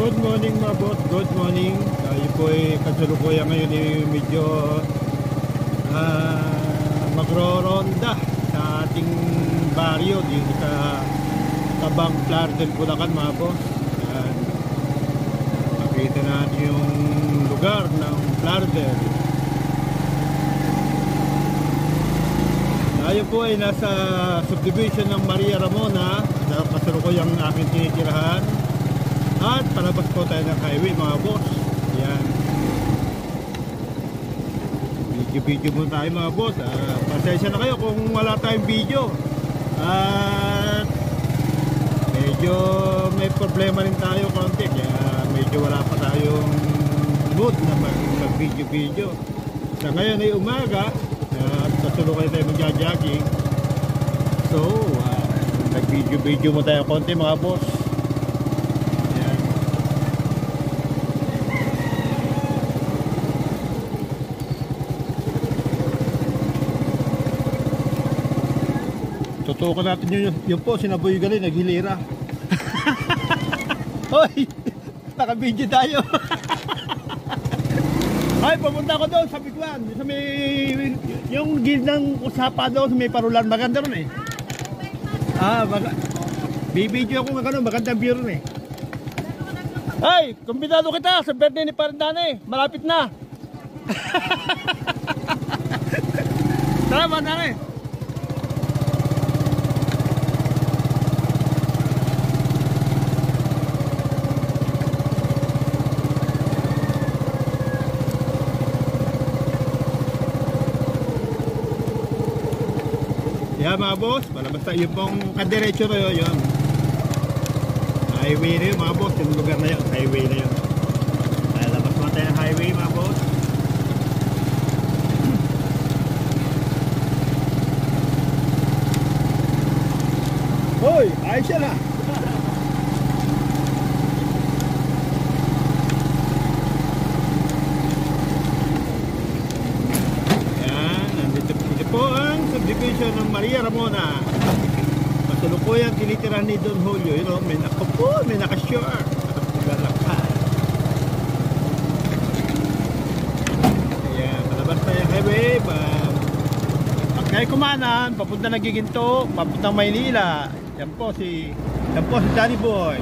Good morning mga boss, good morning. Tayo po ay kasalukuyan ngayon medyo magro-ronda sa ating baryo dito sa Tabang Plardel, Bulacan mga boss. Yan. Makita natin yung lugar ng Plardel. Tayo po ay nasa subdivision ng Maria Ramona, sa kasalukuyang aking tinitirahan. At palabas po tayo ng highway mga boss. Yan. Video muna tayo mga boss. Pasensya na kayo kung wala tayong video. At medyo may problema rin tayo konti. Kaya medyo wala pa tayong mood na mag-video. Sa ngayon ay umaga. At kasulukay tayo magja-jogging. So nag-video mo tayo konti mga boss. Tutukan natin yun po, sinaboy galing, naghilira. Hoy! Naka-video tayo. Ay, pumunta ko doon sa Biguan. Sa may, yung gilid ng usapa doon, sa may parulan. Maganda ron eh. Bibidyo ako ng gano'n, magandang view ron eh. Ay, kumbidado kita sa birthday ni Parindane. Malapit na. Tara, Parindane. Yeah mga boss, basta yung pong kadiretso na yun. Highway na yun mga boss, yung lugar na yun, highway na yun. Kaya labas mo tayo ng highway mga boss. Hoy, ayos siya na. Subdivision ng Maria Ramona. Kasalukuyang tinitirahan ni Don Julio. You know, may naka-shore. Nakapagalakad. Ayan, palabas tayo highway. Pagkaya kumanan, papunta na Giginto, papunta Maynila. Yan po si Danny Boy.